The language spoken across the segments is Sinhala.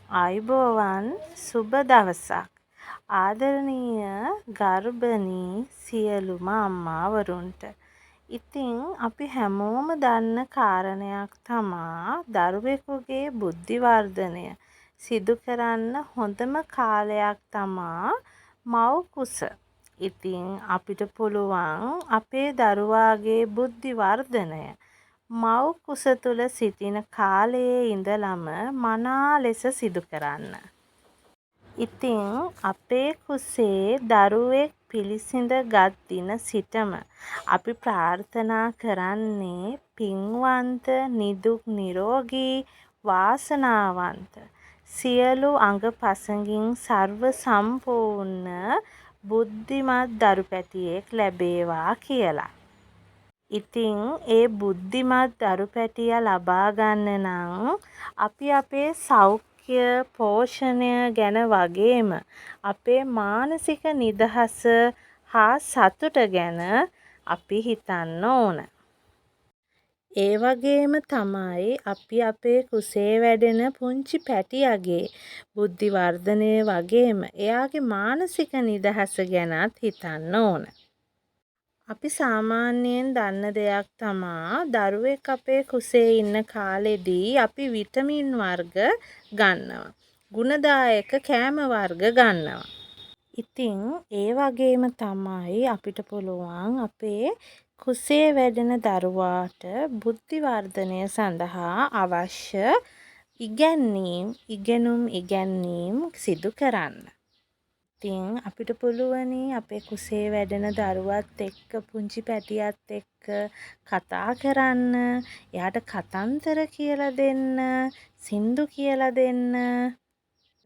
ආයුබෝවන් සුබ දවසක්. ආදරණීය ගර්භණී සියලුම අම්මාවරුන්ට. ඉතින් අපි හැමෝම දන්න කාරණයක් තමා දරුවෙකුගේ බුද්ධි වර්ධනය සිදු කරන්න හොඳම කාලයක් තමා මව් කුස. ඉතින් අපිට පුළුවන් අපේ දරුවාගේ බුද්ධි වර්ධනය මව් කුස තුල සිටින කාලයේ ඉඳලම මනා ලෙස සිදු කරන්න. ඉතින් අපේ කුසේ දරුවෙක් පිළිසිඳ ගත් දින සිටම අපි ප්‍රාර්ථනා කරන්නේ පින්වන්ත නිදුක් නිරෝගී වාසනාවන්ත සියලු අඟපසඟින් සර්ව සම්පූර්ණ බුද්ධිමත් දරු පැටියෙක් ලැබේවා කියලා. ඉතින් ඒ බුද්ධිමත් දරු පැටියා ලබා ගන්න නම් අපි අපේ සෞඛ්‍ය පෝෂණය ගැන වගේම අපේ මානසික නිදහස හා සතුට ගැන අපි හිතන්න ඕන. ඒ වගේම තමයි අපි අපේ කුසේ වැඩෙන පුංචි පැටියාගේ බුද්ධි වර්ධනය වගේම එයාගේ මානසික නිදහස ගැනත් හිතන්න ඕන. අපි සාමාන්‍යයෙන් දන්න දෙයක් තමා දරුවෙක් අපේ කුසේ ඉන්න කාලෙදී අපි විටමින් වර්ග ගන්නවා. ගුණදායක කෑම වර්ග ගන්නවා. ඉතින් ඒ වගේම තමයි අපිට පුළුවන් අපේ කුසේ වැඩෙන දරුවාට බුද්ධි වර්ධනය සඳහා අවශ්‍ය ඉගෙනීම් සිදු කරන්න. ඉතින් අපිට පුළුවනි අපේ කුසේ වැඩෙන දරුවත් එක්ක පුංචි පැටියත් එක්ක කතා කරන්න, එයාට කතන්දර කියලා දෙන්න, සින්දු කියලා දෙන්න.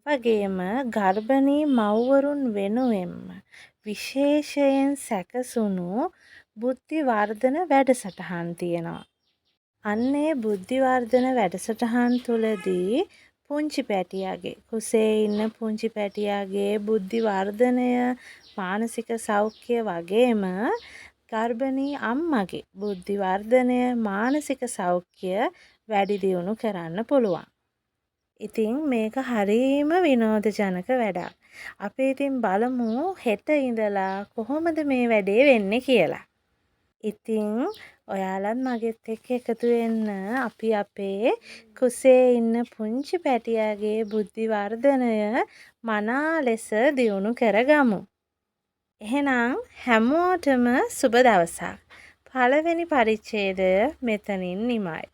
වගේම ගර්භණී මව්වරුන් වෙනුවෙන්ම විශේෂයෙන් සැකසුණු බුද්ධි වර්ධන වැඩසටහන් තියෙනවා. අන්නේ බුද්ධි වර්ධන වැඩසටහන් තුලදී පුංචි පැටියාගේ කුසේ ඉන්න පුංචි පැටියාගේ බුද්ධි වර්ධනය මානසික සෞඛ්‍ය වගේම ගර්භණී අම්මගේ බුද්ධි වර්ධනය මානසික සෞඛ්‍ය වැඩි දියුණු කරන්න පුළුවන්. ඉතින් මේක හරීම විනෝදජනක වැඩක්. අපි ඉතින් බලමු හෙට ඉඳලා කොහොමද මේ වැඩේ වෙන්නේ කියලා. ඉතින් ඔයාලත් මගෙත් එක්ක එකතු වෙන්න අපි අපේ කුසේ ඉන්න පුංචි පැටියාගේ බුද්ධි වර්ධනය මනා ලෙස දියුණු කරගමු. එහෙනම් හැමෝටම සුබ දවසක්. පළවෙනි පරිච්ඡේදය මෙතනින් නිමයි.